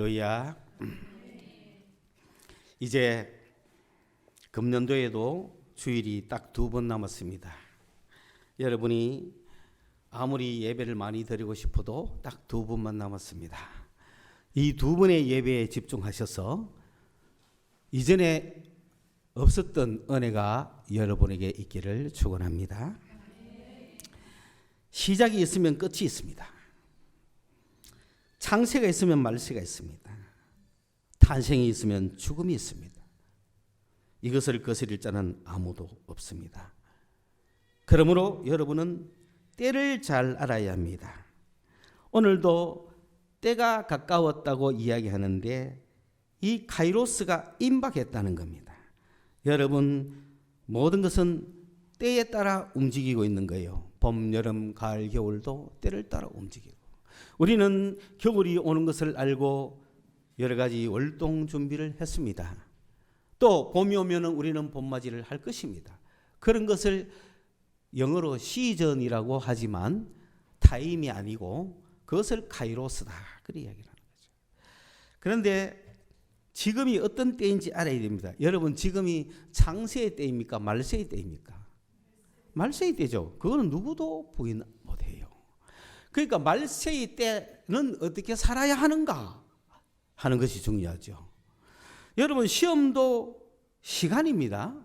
할렐루야. 이제 금년도에도 주일이 딱 2번 남았습니다. 여러분이 아무리 예배를 많이 드리고 싶어도 딱 2번만 남았습니다. 이 2번의 예배에 집중하셔서 이전에 없었던 은혜가 여러분에게 있기를 축원합니다. 시작이 있으면 끝이 있습니다. 창세가 있으면 말세가 있습니다. 탄생이 있으면 죽음이 있습니다. 이것을 거스릴 자는 아무도 없습니다. 그러므로 여러분은 때를 잘 알아야 합니다. 오늘도 때가 가까웠다고 이야기하는데 이 카이로스가 임박했다는 겁니다. 여러분, 모든 것은 때에 따라 움직이고 있는 거예요. 봄, 여름, 가을, 겨울도 때를 따라 움직이고, 우리는 겨울이 오는 것을 알고 여러 가지 월동 준비를 했습니다. 또 봄이 오면 우리는 봄맞이를 할 것입니다. 그런 것을 영어로 시즌이라고 하지만 타임이 아니고 그것을 카이로스다, 그렇게 이야기를 하는 거죠. 그런데 지금이 어떤 때인지 알아야 됩니다. 여러분, 지금이 창세의 때입니까? 말세의 때입니까? 말세의 때죠. 그거는 누구도 부인 못해요. 그러니까 말세의 때는 어떻게 살아야 하는가 하는 것이 중요하죠. 여러분, 시험도 시간입니다.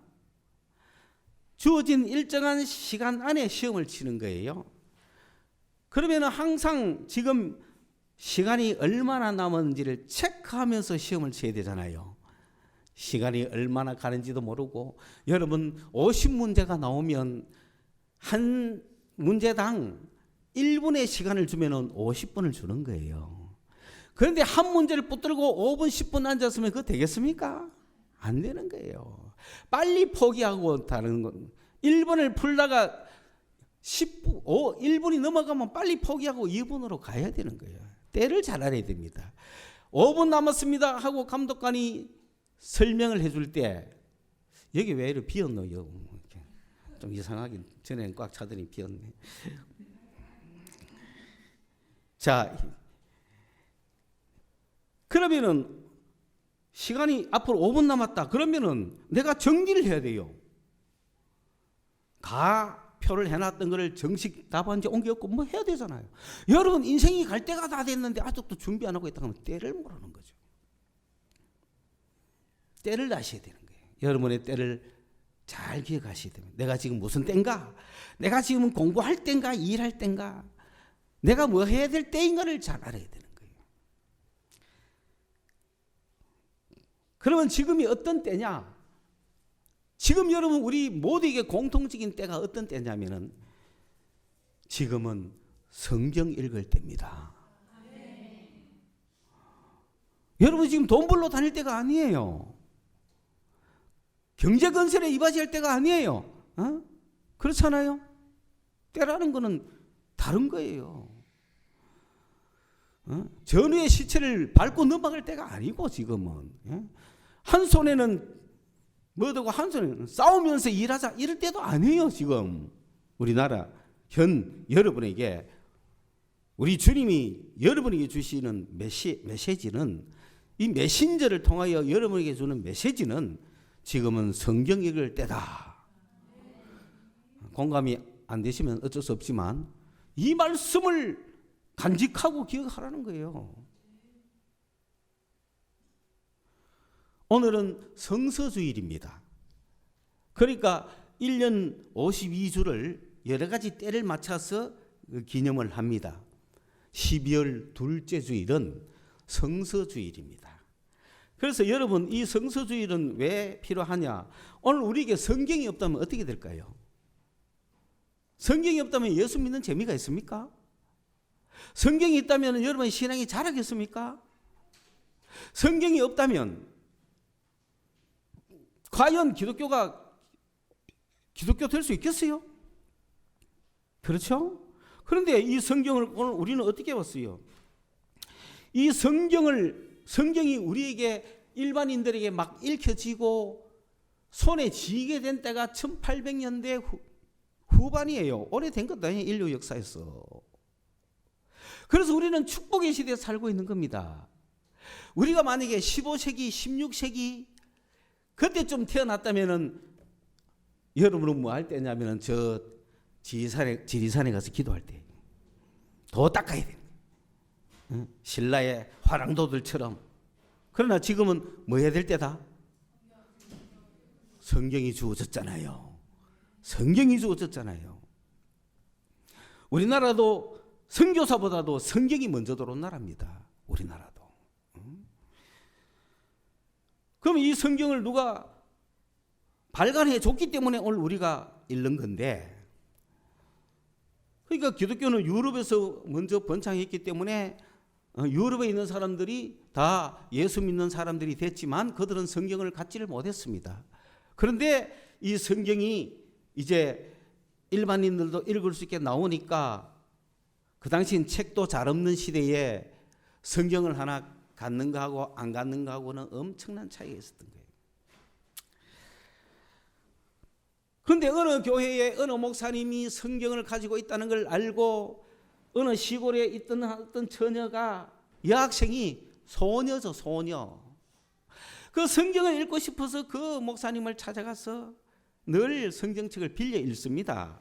주어진 일정한 시간 안에 시험을 치는 거예요. 그러면 항상 지금 시간이 얼마나 남았는지를 체크하면서 시험을 쳐야 되잖아요. 시간이 얼마나 가는지도 모르고, 여러분 50문제가 나오면 한 문제당 1분의 시간을 주면 50분을 주는 거예요. 그런데 한 문제를 붙들고 5분 10분 앉았으면 그거 되겠습니까? 안 되는 거예요. 빨리 포기하고 다른 건 1분을 풀다가 1분이 넘어가면 빨리 포기하고 2분으로 가야 되는 거예요. 때를 잘 알아야 됩니다. 5분 남았습니다 하고 감독관이 설명을 해줄 때 여기 왜 이렇게 비었노요? 좀 이상하긴, 전에는 꽉 차더니 비었네. 자, 그러면은 시간이 앞으로 5분 남았다. 그러면은 내가 정리를 해야 돼요. 다 표를 해놨던 거를 정식 답안지 옮겨갖고 뭐 해야 되잖아요. 여러분, 인생이 갈 때가 다 됐는데 아직도 준비 안 하고 있다 하면 때를 모르는 거죠. 때를 아셔야 되는 거예요. 여러분의 때를 잘 기억하셔야 됩니다. 내가 지금 무슨 때인가? 내가 지금 공부할 때인가? 일할 때인가? 내가 뭐 해야 될 때인가를 잘 알아야 되는 거예요. 그러면 지금이 어떤 때냐? 지금 여러분, 우리 모두에게 공통적인 때가 어떤 때냐면은 지금은 성경 읽을 때입니다. 여러분, 지금 돈 벌러 다닐 때가 아니에요. 경제 건설에 이바지할 때가 아니에요. 그렇잖아요? 때라는 거는 다른 거예요. 전후의 시체를 밟고 넘어갈 때가 아니고, 지금은 한 손에는 뭐 들고 한 손에는 싸우면서 일하자 이럴 때도 아니에요. 지금 우리나라 현 여러분에게 우리 주님이 여러분에게 주시는 메시지는, 이 메신저를 통하여 여러분에게 주는 메시지는 지금은 성경 읽을 때다. 공감이 안 되시면 어쩔 수 없지만 이 말씀을 간직하고 기억하라는 거예요. 오늘은 성서주일입니다. 그러니까 1년 52주를 여러 가지 때를 맞춰서 기념을 합니다. 12월 둘째 주일은 성서주일입니다. 그래서 여러분, 이 성서주일은 왜 필요하냐? 오늘 우리에게 성경이 없다면 어떻게 될까요? 성경이 없다면 예수 믿는 재미가 있습니까? 성경이 있다면 여러분의 신앙이 자라겠습니까? 성경이 없다면 과연 기독교가 기독교 될 수 있겠어요? 그렇죠? 그런데 이 성경을 오늘 우리는 어떻게 봤어요? 이 성경이 우리에게 일반인들에게 막 읽혀지고 손에 쥐게 된 때가 1800년대 후반이에요. 오래된 것도 아니에요, 인류 역사에서. 그래서 우리는 축복의 시대에 살고 있는 겁니다. 우리가 만약에 15세기, 16세기 그때쯤 태어났다면은 여러분은 뭐 할 때냐면은 저 지리산에 가서 기도할 때 더 닦아야 돼. 신라의 화랑도들처럼. 그러나 지금은 뭐 해야 될 때다? 성경이 주어졌잖아요. 성경이 주어졌잖아요. 우리나라도 선교사보다도 성경이 먼저 들어온 나라입니다. 우리나라도. 그럼 이 성경을 누가 발간해 줬기 때문에 오늘 우리가 읽는 건데, 그러니까 기독교는 유럽에서 먼저 번창했기 때문에 유럽에 있는 사람들이 다 예수 믿는 사람들이 됐지만 그들은 성경을 갖지를 못했습니다. 그런데 이 성경이 이제 일반인들도 읽을 수 있게 나오니까 그 당시엔 책도 잘 없는 시대에 성경을 하나 갖는가 하고 안 갖는가 하고는 엄청난 차이가 있었던 거예요. 그런데 어느 교회에 어느 목사님이 성경을 가지고 있다는 걸 알고 어느 시골에 있던 어떤 처녀가, 여학생이 소녀죠, 소녀. 그 성경을 읽고 싶어서 그 목사님을 찾아가서 늘 성경책을 빌려 읽습니다.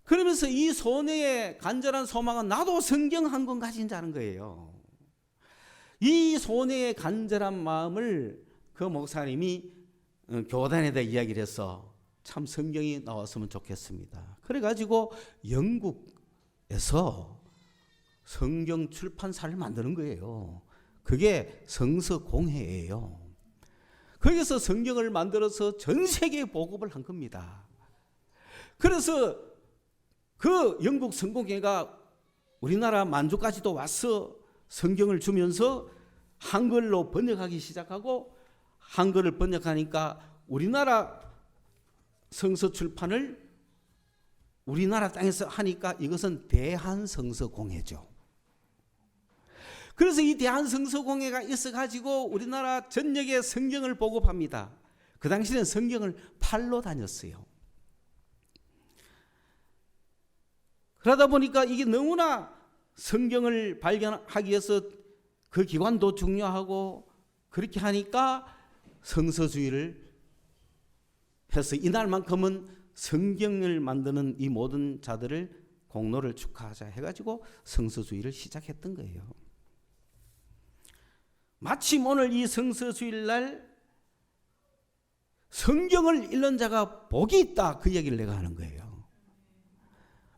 그러면서 이 소녀의 간절한 소망은 나도 성경 한 권 가진 자는 거예요. 이 소녀의 간절한 마음을 그 목사님이 교단에다 이야기를 해서 참 성경이 나왔으면 좋겠습니다. 그래가지고 영국에서 성경 출판사를 만드는 거예요. 그게 성서공회예요. 거기서 성경을 만들어서 전 세계에 보급을 한 겁니다. 그래서 그 영국 성공회가 우리나라 만주까지도 와서 성경을 주면서 한글로 번역하기 시작하고, 한글을 번역하니까 우리나라 성서 출판을 우리나라 땅에서 하니까 이것은 대한성서공회죠. 그래서 이 대한성서공회가 있어가지고 우리나라 전역에 성경을 보급합니다. 그 당시에는 성경을 팔로 다녔어요. 그러다 보니까 이게 너무나 성경을 발견하기 위해서 그 기관도 중요하고, 그렇게 하니까 성서주의를 해서 이날만큼은 성경을 만드는 이 모든 자들을 공로를 축하하자 해가지고 성서주의를 시작했던 거예요. 마침 오늘 이 성서주일날 성경을 읽는 자가 복이 있다, 그 얘기를 내가 하는 거예요.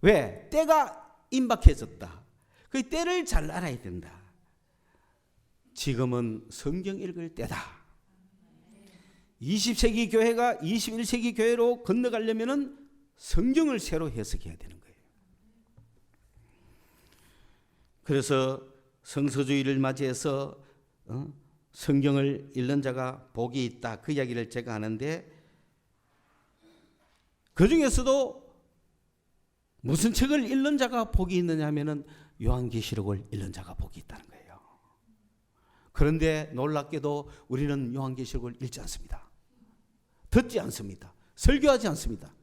왜? 때가 임박해졌다. 그 때를 잘 알아야 된다. 지금은 성경 읽을 때다. 20세기 교회가 21세기 교회로 건너가려면 성경을 새로 해석해야 되는 거예요. 그래서 성서주의를 맞이해서 성경을 읽는 자가 복이 있다, 그 이야기를 제가 하는데, 그 중에서도 무슨 책을 읽는 자가 복이 있느냐 하면은 요한계시록을 읽는 자가 복이 있다는 거예요. 그런데 놀랍게도 우리는 요한계시록을 읽지 않습니다. 듣지 않습니다. 설교하지 않습니다.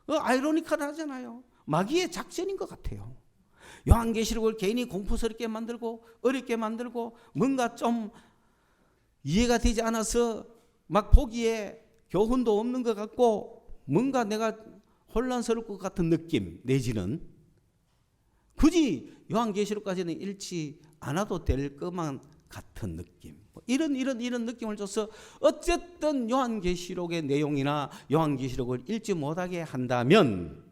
아이러니컬하잖아요. 마귀의 작전인 것 같아요. 요한계시록을 괜히 공포스럽게 만들고 어렵게 만들고 뭔가 좀 이해가 되지 않아서 막 보기에 교훈도 없는 것 같고 뭔가 내가 혼란스러울 것 같은 느낌 내지는 굳이 요한계시록까지는 읽지 않아도 될 것만 같은 느낌, 이런 느낌을 줘서 어쨌든 요한계시록의 내용이나 요한계시록을 읽지 못하게 한다면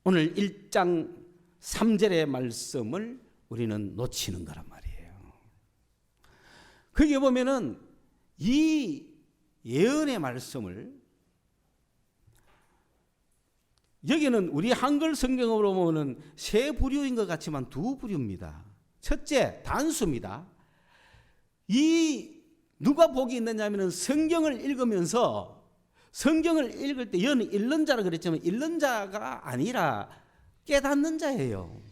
오늘 1장 3절의 말씀을 우리는 놓치는 거란 말이에요. 거기에 보면은 이 예언의 말씀을, 여기는 우리 한글 성경으로 보면 세 부류인 것 같지만 두 부류입니다. 첫째, 단수입니다. 이 누가 복이 있느냐면 성경을 읽으면서, 성경을 읽을 때 여는 읽는 자라 그랬지만 읽는 자가 아니라 깨닫는 자예요.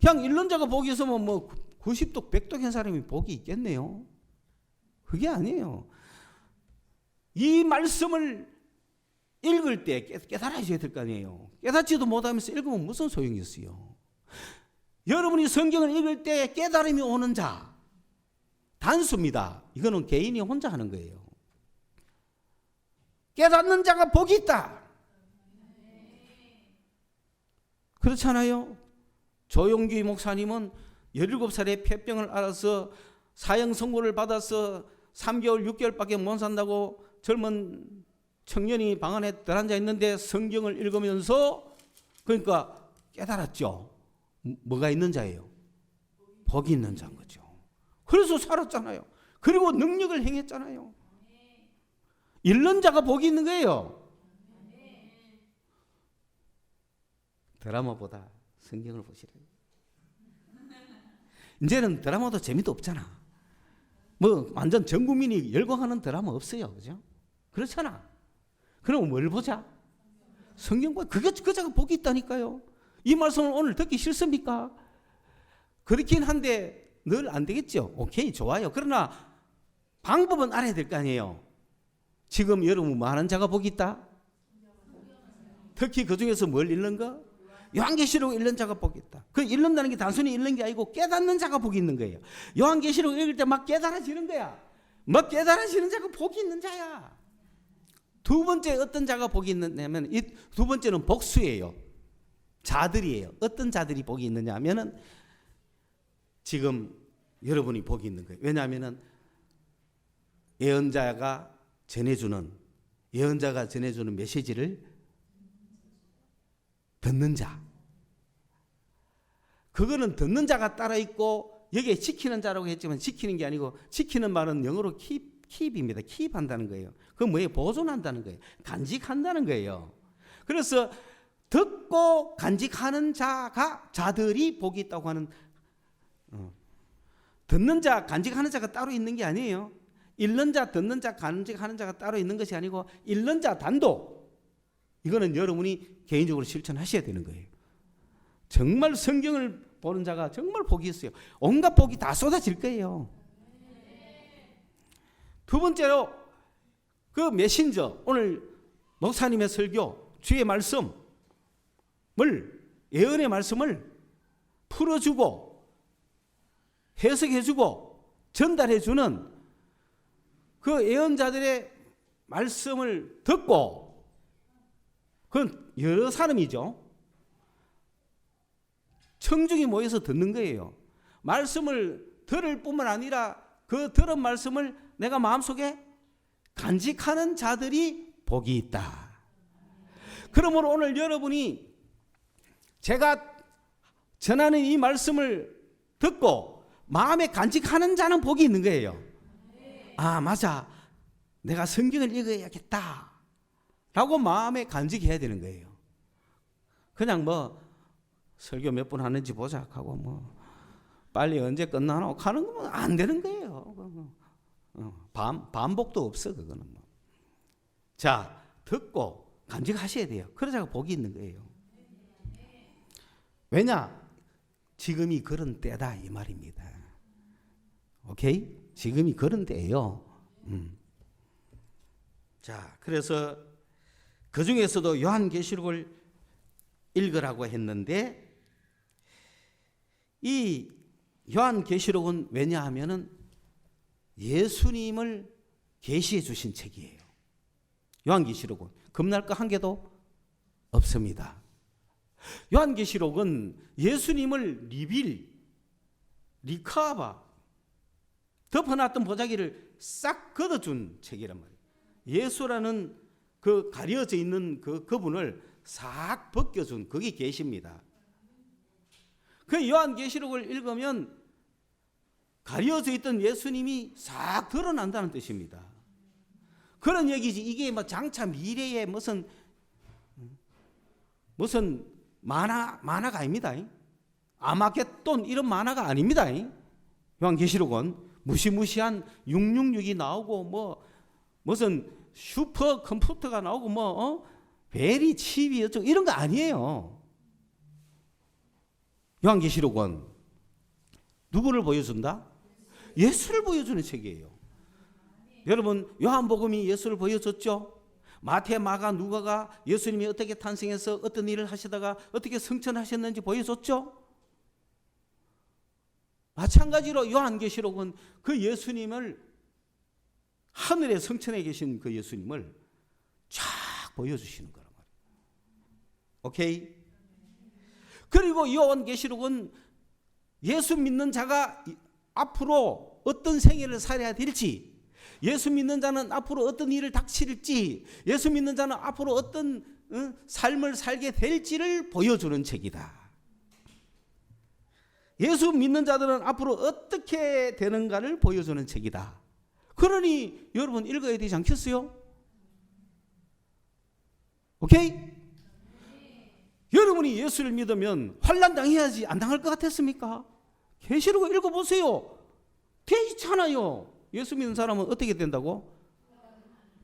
그냥 읽는 자가 복이 있으면 뭐 90독 100독 한 사람이 복이 있겠네요. 그게 아니에요. 이 말씀을 읽을 때 깨달아야 될 거 아니에요. 깨닫지도 못하면서 읽으면 무슨 소용이 있어요. 여러분이 성경을 읽을 때 깨달음이 오는 자, 단수입니다. 이거는 개인이 혼자 하는 거예요. 깨닫는 자가 복이 있다. 그렇잖아요. 조용기 목사님은 17살에 폐병을 앓아서 사형 선고를 받아서 3개월, 6개월밖에 못 산다고 젊은 청년이 방 안에 들어앉아 있는데 성경을 읽으면서 그러니까 깨달았죠. 뭐가 있는 자예요? 복이 있는 자인 거죠. 그래서 살았잖아요. 그리고 능력을 행했잖아요. 읽는 자가 복이 있는 거예요. 드라마보다 성경을 보시래요. 이제는 드라마도 재미도 없잖아. 뭐 완전 전 국민이 열광하는 드라마 없어요. 그죠? 그렇잖아. 그럼 뭘 보자? 성경 봐. 그자가 복이 있다니까요. 이 말씀을 오늘 듣기 싫습니까? 그렇긴 한데 늘 안 되겠죠. 오케이, 좋아요. 그러나 방법은 알아야 될 거 아니에요. 지금 여러분 뭐 하는 자가 복이 있다? 특히 그 중에서 뭘 읽는 거? 요한계시록 읽는 자가 복이 있다. 그 읽는다는 게 단순히 읽는 게 아니고 깨닫는 자가 복이 있는 거예요. 요한계시록 읽을 때 막 깨달아지는 거야. 막 깨달아지는 자가 복이 있는 자야. 두 번째 어떤 자가 복이 있느냐면 이 두 번째는 복수예요. 자들이에요. 어떤 자들이 복이 있느냐 하면은 지금 여러분이 복이 있는 거예요. 왜냐하면은 예언자가 전해주는 메시지를 듣는 자. 그거는 듣는 자가 따라 있고 여기에 지키는 자라고 했지만 지키는 게 아니고 지키는 말은 영어로 킵입니다. 킵한다는 거예요. 그건 뭐예요? 보존한다는 거예요. 간직한다는 거예요. 그래서 듣고 간직하는 자들이 복이 있다고 하는 듣는 자, 간직하는 자가 따로 있는 게 아니에요. 읽는 자, 듣는 자, 간직하는 자가 따로 있는 것이 아니고 읽는 자 단독. 이거는 여러분이 개인적으로 실천하셔야 되는 거예요. 정말 성경을 보는 자가 정말 복이 있어요. 온갖 복이 다 쏟아질 거예요. 두 번째로 그 메신저, 오늘 목사님의 설교, 주의 말씀을, 예언의 말씀을 풀어주고 해석해주고 전달해주는 그 예언자들의 말씀을 듣고, 그건 여러 사람이죠. 청중이 모여서 듣는 거예요. 말씀을 들을 뿐만 아니라 그 들은 말씀을 내가 마음속에 간직하는 자들이 복이 있다. 그러므로 오늘 여러분이 제가 전하는 이 말씀을 듣고 마음에 간직하는 자는 복이 있는 거예요. 아, 맞아. 내가 성경을 읽어야겠다 라고 마음에 간직해야 되는 거예요. 그냥 뭐 설교 몇 분 하는지 보자 하고 뭐 빨리 언제 끝나나 하는 거면 안 되는 거예요. 반복도 없어 그거는 뭐. 자, 듣고 간직하셔야 돼요. 그러자가 복이 있는 거예요. 왜냐? 지금이 그런 때다 이 말입니다. 오케이? 지금이 그런 때예요. 자, 그래서 그 중에서도 요한계시록을 읽으라고 했는데 이 요한계시록은 왜냐하면은 예수님을 계시해 주신 책이에요. 요한계시록은 겁날 거 한 개도 없습니다. 요한계시록은 예수님을 리카바 덮어놨던 보자기를 싹 걷어준 책이란 말이에요. 예수라는 그 가려져 있는 그분을 싹 벗겨준 그게 계시입니다. 그 요한계시록을 읽으면 가려져 있던 예수님이 싹 드러난다는 뜻입니다. 그런 얘기지. 이게 뭐 장차 미래의 무슨 만화가 아닙니다. 아마겟돈 이런 만화가 아닙니다. 요한계시록은 무시무시한 666이 나오고 뭐 무슨 슈퍼 컴퓨터가 나오고 뭐 베리 칩이 어쩌고 이런 거 아니에요. 요한계시록은 누구를 보여준다? 예수를 보여주는 책이에요. 여러분 요한복음이 예수를 보여줬죠. 마태, 마가, 누가가 예수님이 어떻게 탄생해서 어떤 일을 하시다가 어떻게 성천하셨는지 보여줬죠. 마찬가지로 요한계시록은 그 예수님을, 하늘의 성천에 계신 그 예수님을 쫙 보여주시는 거란 말이에요. 오케이? 그리고 요한계시록은 예수 믿는 자가 앞으로 어떤 생애를 살아야 될지, 예수 믿는 자는 앞으로 어떤 일을 닥칠지, 예수 믿는 자는 앞으로 어떤 삶을 살게 될지를 보여주는 책이다. 예수 믿는 자들은 앞으로 어떻게 되는가를 보여주는 책이다. 그러니 여러분 읽어야 되지 않겠어요? 오케이? 여러분이 예수를 믿으면 환난 당해야지 안 당할 것 같았습니까? 계시록을 읽어보세요. 돼 있잖아요. 예수 믿는 사람은 어떻게 된다고?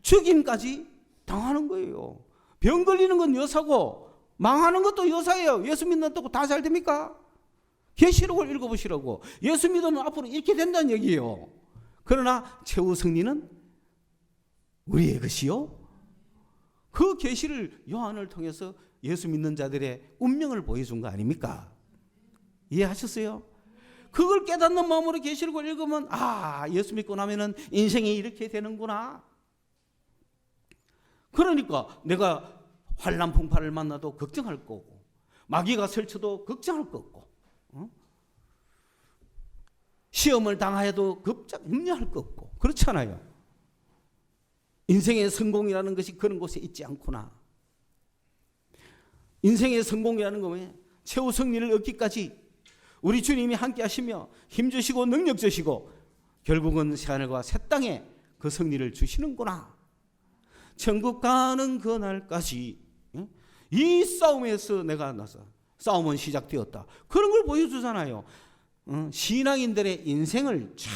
죽임까지 당하는 거예요. 병 걸리는 건 여사고 망하는 것도 여사예요. 예수 믿는다고 다 잘 됩니까? 계시록을 읽어보시라고. 예수 믿으면 앞으로 이렇게 된다는 얘기예요. 그러나 최후 승리는 우리의 것이요. 그 계시를 요한을 통해서 예수 믿는 자들의 운명을 보여준 거 아닙니까? 이해하셨어요? 그걸 깨닫는 마음으로 계시록을 읽으면 예수 믿고 나면은 인생이 이렇게 되는구나. 그러니까 내가 환난 풍파를 만나도 걱정할 거고, 마귀가 설쳐도 걱정할 거고, 시험을 당하여도 염려할 거 없고, 그렇잖아요. 인생의 성공이라는 것이 그런 곳에 있지 않구나. 인생의 성공이라는 것은 최후 승리를 얻기까지 우리 주님이 함께 하시며 힘주시고 능력 주시고 결국은 새하늘과 새 땅에 그 승리를 주시는구나. 천국 가는 그날까지 이 싸움에서 내가 나서 싸움은 시작되었다. 그런 걸 보여주잖아요. 신앙인들의 인생을 쫙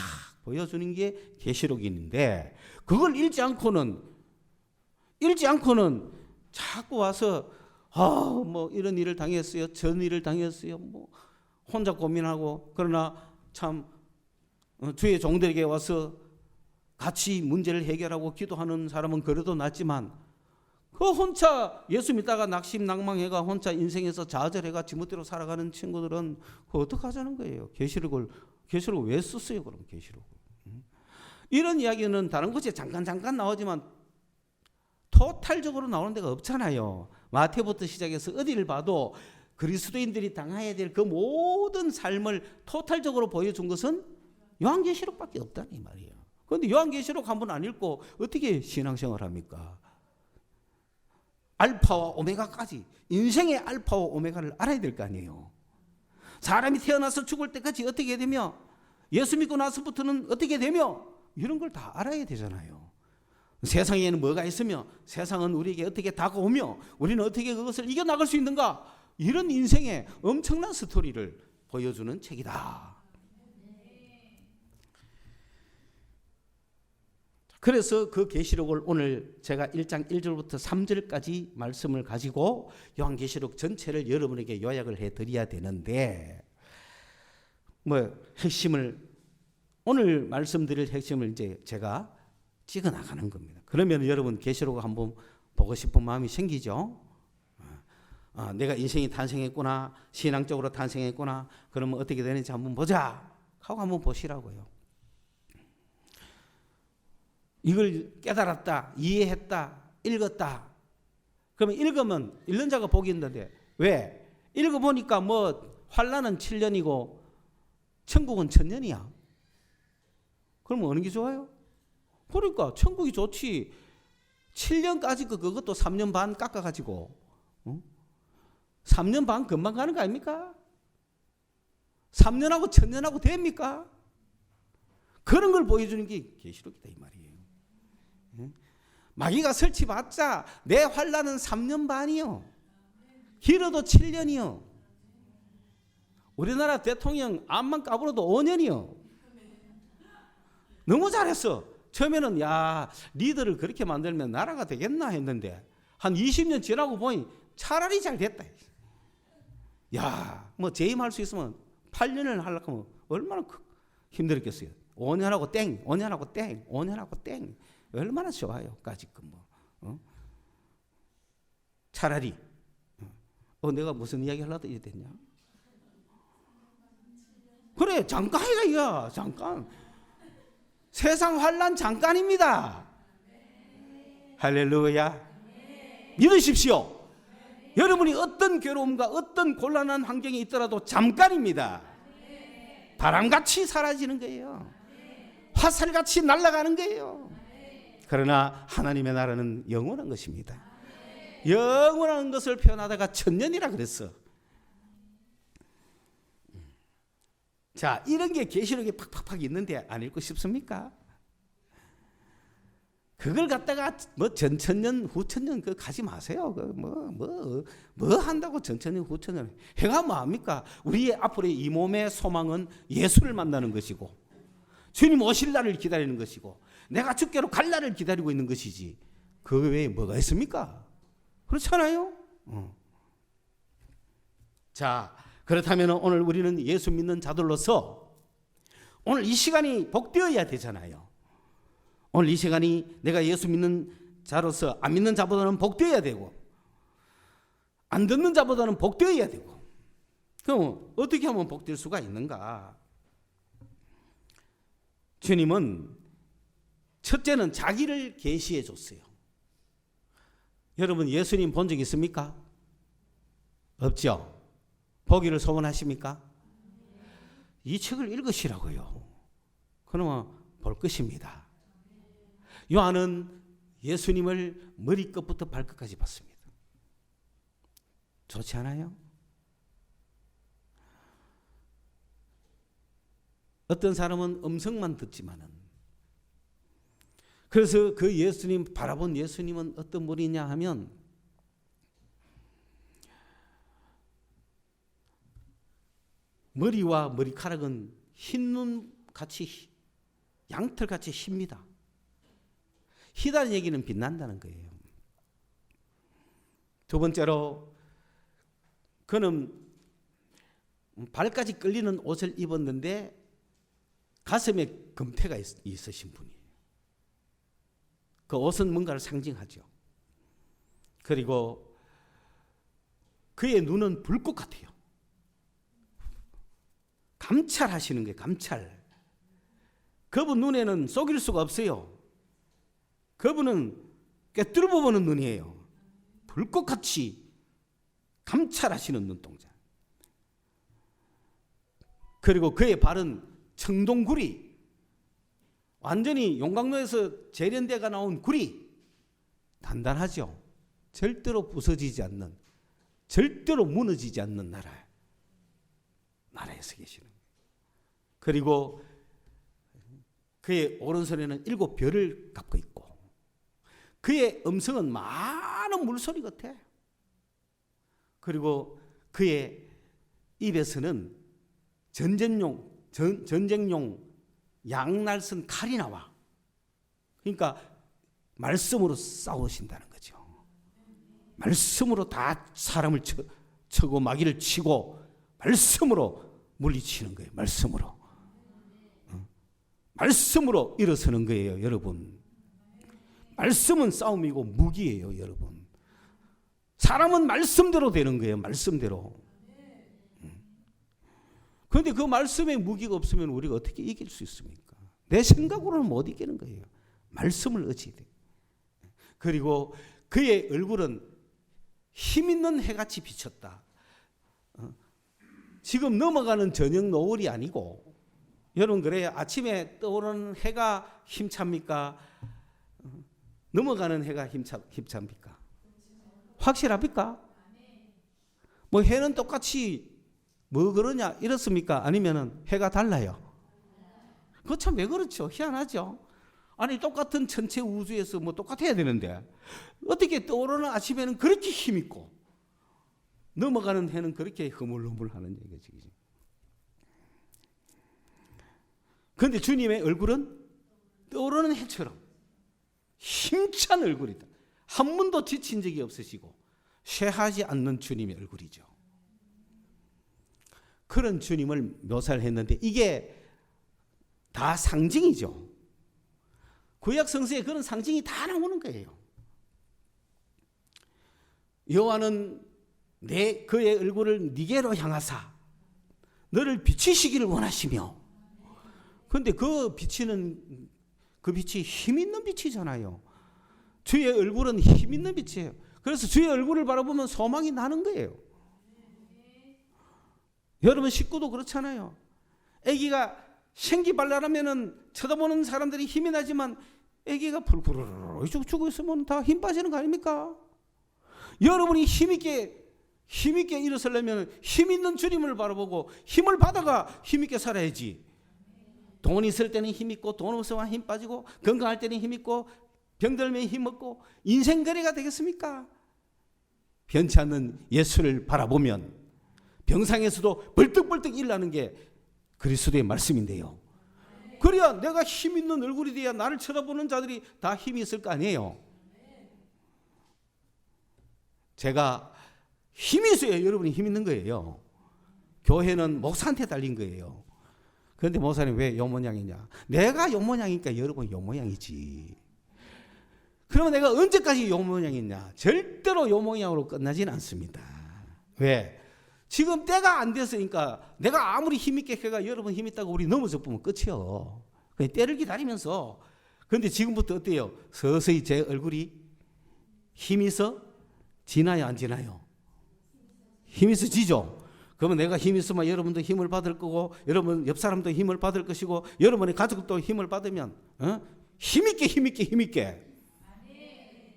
보여주는 게 계시록인데, 그걸 읽지 않고는 자꾸 와서 뭐 이런 일을 당했어요, 저런 일을 당했어요, 뭐 혼자 고민하고, 그러나 참 주의 종들에게 와서 같이 문제를 해결하고 기도하는 사람은 그래도 낫지만, 그 혼자 예수 믿다가 낙심낭망해가 혼자 인생에서 좌절해가 지멋대로 살아가는 친구들은 그거 어떡하자는 거예요? 계시록을 왜 썼어요? 그럼 계시록을. 이런 이야기는 다른 곳에 잠깐 나오지만 토탈적으로 나오는 데가 없잖아요. 마태부터 시작해서 어디를 봐도 그리스도인들이 당해야 될 그 모든 삶을 토탈적으로 보여준 것은 요한계시록밖에 없다는 이 말이에요. 그런데 요한계시록 한 번 안 읽고 어떻게 신앙생활 합니까? 알파와 오메가까지, 인생의 알파와 오메가를 알아야 될 거 아니에요. 사람이 태어나서 죽을 때까지 어떻게 되며, 예수 믿고 나서부터는 어떻게 되며, 이런 걸 다 알아야 되잖아요. 세상에는 뭐가 있으며, 세상은 우리에게 어떻게 다가오며, 우리는 어떻게 그것을 이겨나갈 수 있는가, 이런 인생의 엄청난 스토리를 보여주는 책이다. 그래서 그 계시록을 오늘 제가 1장 1절부터 3절까지 말씀을 가지고 요한계시록 전체를 여러분에게 요약을 해드려야 되는데, 핵심을, 오늘 말씀드릴 핵심을 이제 제가 찍어 나가는 겁니다. 그러면 여러분 계시록을 한번 보고 싶은 마음이 생기죠. 내가 인생이 탄생했구나, 신앙적으로 탄생했구나, 그러면 어떻게 되는지 한번 보자 하고 한번 보시라고요. 이걸 깨달았다, 이해했다, 읽었다. 그러면 읽으면 읽는 자가 복이 있는데, 왜? 읽어보니까 환난은 7년이고 천국은 1000년이야. 그러면 어느 게 좋아요? 그러니까 천국이 좋지. 7년까지 그것도 3년 반 깎아가지고 3년 반 금방 가는 거 아닙니까? 3년하고 1000년하고 됩니까? 그런 걸 보여주는 게 계시록이다 이 말이에요. 마귀가 설치봤자 내 환난은 3년 반이요, 길어도 7년이요. 우리나라 대통령 암만 까불어도 5년이요. 너무 잘했어. 처음에는 리더를 그렇게 만들면 나라가 되겠나 했는데 한 20년 지나고 보니 차라리 잘 됐다. 재임할 수 있으면 8년을 하려고 하면 얼마나 힘들었겠어요. 5년하고 땡, 5년하고 땡, 5년하고 땡. 얼마나 좋아요. 까짓건 차라리 내가 무슨 이야기 하려고 이래 됐냐? 그래, 잠깐이가 이거 잠깐. 세상 환난 잠깐입니다. 할렐루야. 믿으십시오. 여러분이 어떤 괴로움과 어떤 곤란한 환경에 있더라도 잠깐입니다. 바람같이 사라지는 거예요. 화살같이 날아가는 거예요. 그러나 하나님의 나라는 영원한 것입니다. 영원한 것을 표현하다가 천년이라 그랬어. 자, 이런 게 계시록에 팍팍팍 있는데 안 읽고 싶습니까? 그걸 갖다가 뭐 전천년 후천년 그 가지 마세요. 그 뭐 한다고 전천년 후천년. 해가 뭐합니까? 우리의 앞으로의 이 몸의 소망은 예수를 만나는 것이고 주님 오실 날을 기다리는 것이고 내가 주께로 갈 날을 기다리고 있는 것이지 그 외에 뭐가 있습니까? 그렇잖아요. 자, 그렇다면 오늘 우리는 예수 믿는 자들로서 오늘 이 시간이 복되어야 되잖아요. 오늘 이 시간이 내가 예수 믿는 자로서 안 믿는 자보다는 복되어야 되고 안 듣는 자보다는 복되어야 되고 그럼 어떻게 하면 복될 수가 있는가? 주님은 첫째는 자기를 계시해 줬어요. 여러분 예수님 본 적 있습니까? 없죠? 보기를 소원하십니까? 이 책을 읽으시라고요. 그러면 볼 것입니다. 요한은 예수님을 머리끝부터 발끝까지 봤습니다. 좋지 않아요? 어떤 사람은 음성만 듣지만은 그래서 그 예수님 바라본 예수님은 어떤 분이냐 하면 머리와 머리카락은 흰눈같이 양털같이 힙니다. 희다는 얘기는 빛난다는 거예요. 두 번째로 그는 발까지 끌리는 옷을 입었는데 가슴에 금태가 있으신 분이에요. 그 옷은 뭔가를 상징하죠. 그리고 그의 눈은 불꽃 같아요. 감찰하시는 거예요. 감찰. 그분 눈에는 속일 수가 없어요. 그분은 꿰뚫어 보는 눈이에요. 불꽃같이 감찰하시는 눈동자. 그리고 그의 발은 청동구리. 완전히 용광로에서 재련대가 나온 구리. 단단하죠. 절대로 부서지지 않는, 절대로 무너지지 않는 나라에서 계시는 거예요. 그리고 그의 오른손에는 7별을 갖고 있고 그의 음성은 많은 물소리 같아. 그리고 그의 입에서는 전쟁용 양날선 칼이 나와. 그러니까 말씀으로 싸우신다는 거죠. 말씀으로 다 사람을 쳐고 마귀를 치고 말씀으로 물리치는 거예요. 말씀으로. 말씀으로 일어서는 거예요, 여러분. 말씀은 싸움이고 무기예요, 여러분. 사람은 말씀대로 되는 거예요, 말씀대로. 그런데 그 말씀에 무기가 없으면 우리가 어떻게 이길 수 있습니까? 내 생각으로는 못 이기는 거예요. 말씀을 의지해야 돼요. 그리고 그의 얼굴은 힘있는 해같이 비쳤다. 지금 넘어가는 저녁 노을이 아니고 여러분 그래요. 아침에 떠오르는 해가 힘찹니까? 넘어가는 해가 힘찹니까? 확실합니까? 뭐 해는 똑같이 뭐 그러냐 이렇습니까? 아니면은 해가 달라요? 그거 참 왜 그렇죠? 희한하죠? 아니 똑같은 전체 우주에서 뭐 똑같아야 되는데 어떻게 떠오르는 아침에는 그렇게 힘있고 넘어가는 해는 그렇게 흐물흐물하는 얘기지. 그런데 주님의 얼굴은 떠오르는 해처럼 힘찬 얼굴이다. 한 번도 지친 적이 없으시고 쇠하지 않는 주님의 얼굴이죠. 그런 주님을 묘사를 했는데 이게 다 상징이죠. 구약 성서에 그런 상징이 다 나오는 거예요. 여호와는 그의 얼굴을 네게로 향하사 너를 비치시기를 원하시며. 그런데 그 빛이 힘 있는 빛이잖아요. 주의 얼굴은 힘 있는 빛이에요. 그래서 주의 얼굴을 바라보면 소망이 나는 거예요. 여러분 식구도 그렇잖아요. 아기가 생기발랄하면은 쳐다보는 사람들이 힘이 나지만 아기가 불구르르 죽고 있으면 다 힘 빠지는 거 아닙니까? 여러분이 힘있게 일어서려면 힘 있는 주님을 바라보고 힘을 받아가 힘있게 살아야지. 돈 있을 때는 힘 있고 돈 없으면 힘 빠지고 건강할 때는 힘 있고 병들면 힘 없고 인생 거래가 되겠습니까? 변치 않는 예수를 바라보면 병상에서도 벌떡벌떡 일어나는 게 그리스도의 말씀인데요. 그래야 내가 힘 있는 얼굴이 돼야 나를 쳐다보는 자들이 다 힘이 있을 거 아니에요. 제가 힘이 있어야 여러분이 힘 있는 거예요. 교회는 목사한테 달린 거예요. 그런데 목사님 왜 요 모양이냐? 내가 요 모양이니까 여러분 요 모양이지. 그러면 내가 언제까지 요 모양이냐? 절대로 요 모양으로 끝나지는 않습니다. 왜? 지금 때가 안 됐으니까 내가 아무리 힘있게 해가 여러분 힘있다고 우리 넘어져 보면 끝이요. 그냥 때를 기다리면서. 그런데 지금부터 어때요? 서서히 제 얼굴이 힘이 있어? 지나요 안 지나요? 힘이 있어 지죠? 그러면 내가 힘이 있으면 여러분도 힘을 받을 거고 여러분 옆 사람도 힘을 받을 것이고 여러분의 가족도 힘을 받으면 힘있게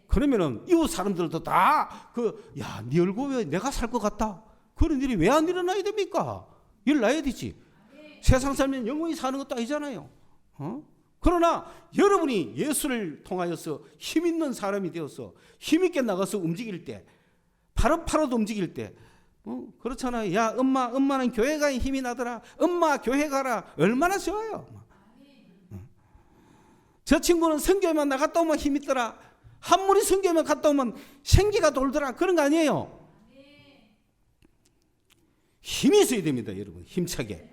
그러면은 이웃 사람들도 다 네 얼굴 왜 내가 살 것 같다. 그런 일이 왜 안 일어나야 됩니까? 일어나야 되지. 세상 살면 영원히 사는 것도 아니잖아요. 그러나 여러분이 예수를 통하여서 힘 있는 사람이 되어서 힘있게 나가서 움직일 때 파릇파릇 움직일 때 그렇잖아요. 야 엄마는 교회 가야 힘이 나더라. 엄마 교회 가라. 얼마나 좋아요. 저 친구는 성교에만 나갔다 오면 힘 있더라. 한 무리 성교에만 갔다 오면 생기가 돌더라. 그런 거 아니에요. 힘이 있어야 됩니다. 여러분 힘차게.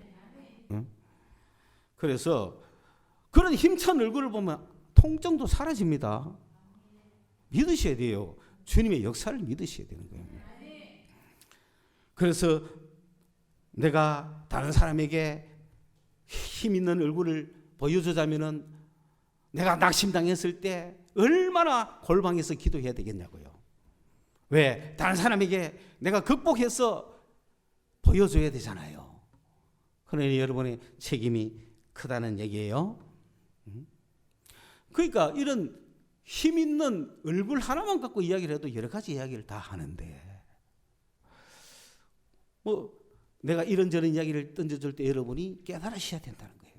그래서 그런 힘찬 얼굴을 보면 통증도 사라집니다. 믿으셔야 돼요. 주님의 역사를 믿으셔야 되는 거예요. 그래서 내가 다른 사람에게 힘 있는 얼굴을 보여주자면은 내가 낙심당했을 때 얼마나 골방에서 기도해야 되겠냐고요. 왜? 다른 사람에게 내가 극복해서 보여줘야 되잖아요. 그러니 여러분의 책임이 크다는 얘기예요. 그러니까 이런 힘 있는 얼굴 하나만 갖고 이야기를 해도 여러 가지 이야기를 다 하는데 내가 이런저런 이야기를 던져줄 때 여러분이 깨달으셔야 된다는 거예요.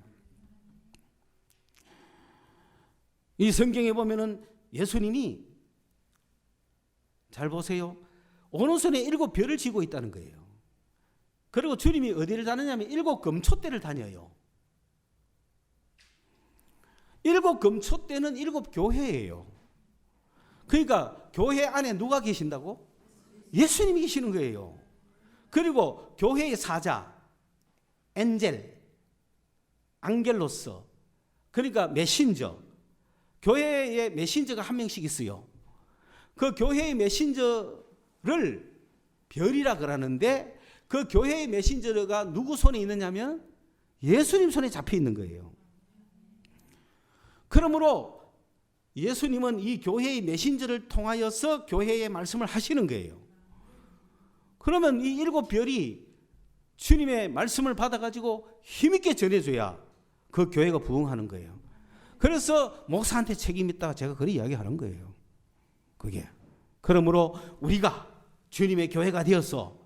이 성경에 보면은 예수님이 잘 보세요. 오른손에 7별을 쥐고 있다는 거예요. 그리고 주님이 어디를 다니냐면 7금초대를 다녀요. 7금초대는 7교회예요. 그러니까 교회 안에 누가 계신다고? 예수님이 계시는 거예요. 그리고 교회의 사자, 엔젤, 앙겔로스, 그러니까 메신저, 교회의 메신저가 한 명씩 있어요. 그 교회의 메신저를 별이라 그러는데 그 교회의 메신저가 누구 손에 있느냐면 예수님 손에 잡혀 있는 거예요. 그러므로 예수님은 이 교회의 메신저를 통하여서 교회의 말씀을 하시는 거예요. 그러면 이 7별이 주님의 말씀을 받아가지고 힘있게 전해줘야 그 교회가 부흥하는 거예요. 그래서 목사한테 책임 있다 제가 그렇게 이야기하는 거예요. 그게. 그러므로 우리가 주님의 교회가 되어서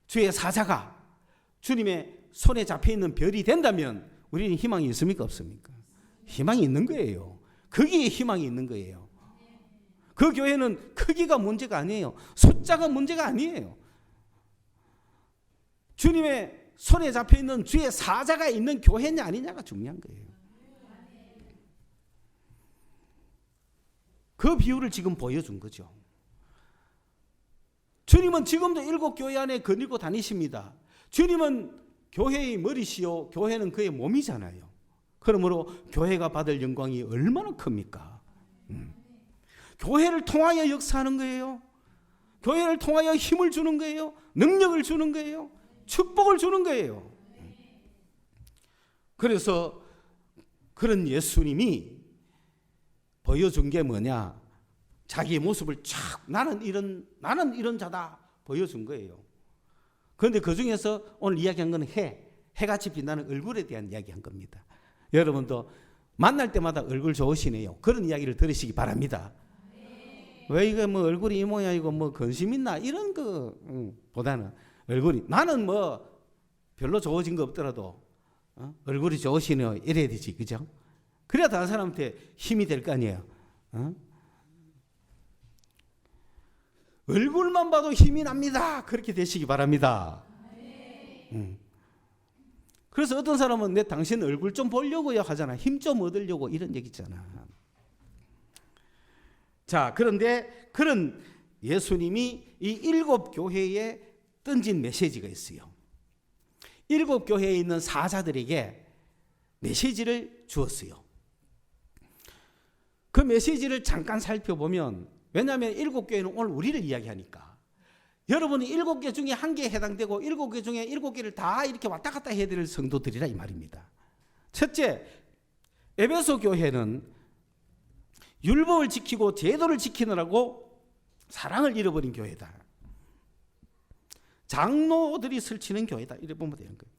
주의 사자가 주님의 손에 잡혀있는 별이 된다면 우리는 희망이 있습니까 없습니까? 희망이 있는 거예요. 거기에 희망이 있는 거예요. 그 교회는 크기가 문제가 아니에요. 숫자가 문제가 아니에요. 주님의 손에 잡혀있는 주의 사자가 있는 교회냐 아니냐가 중요한 거예요. 그 비유를 지금 보여준 거죠. 주님은 지금도 7교회 안에 거닐고 다니십니다. 주님은 교회의 머리시요 교회는 그의 몸이잖아요. 그러므로 교회가 받을 영광이 얼마나 큽니까? 교회를 통하여 역사하는 거예요. 교회를 통하여 힘을 주는 거예요. 능력을 주는 거예요. 축복을 주는 거예요. 그래서 그런 예수님이 보여준 게 뭐냐? 자기의 모습을 쫙 나는 이런 자다 보여준 거예요. 그런데 그 중에서 오늘 이야기한 건 해같이 빛나는 얼굴에 대한 이야기한 겁니다. 여러분도 만날 때마다 얼굴 좋으시네요. 그런 이야기를 들으시기 바랍니다. 왜 이거 뭐 얼굴이 이 모양이고 뭐 근심 있나 이런 거 보다는 얼굴이 나는 뭐 별로 좋아진 거 없더라도 얼굴이 좋으시네요 이래야 되지, 그죠? 그래야 다른 사람한테 힘이 될 거 아니에요. 얼굴만 봐도 힘이 납니다. 그렇게 되시기 바랍니다. 그래서 어떤 사람은 내 당신 얼굴 좀 보려고요 하잖아. 힘 좀 얻으려고 이런 얘기 있잖아. 자, 그런데 그런 예수님이 이 7 교회에 던진 메시지가 있어요. 7 교회에 있는 사자들에게 메시지를 주었어요. 그 메시지를 잠깐 살펴보면, 왜냐하면 7 교회는 오늘 우리를 이야기하니까 여러분이 7개 중에 한 개에 해당되고 7개 중에 7개를 다 이렇게 왔다 갔다 해야 될 성도들이라 이 말입니다. 첫째, 에베소 교회는 율법을 지키고 제도를 지키느라고 사랑을 잃어버린 교회다. 장로들이 설치는 교회다. 이래 보면 되는 거예요.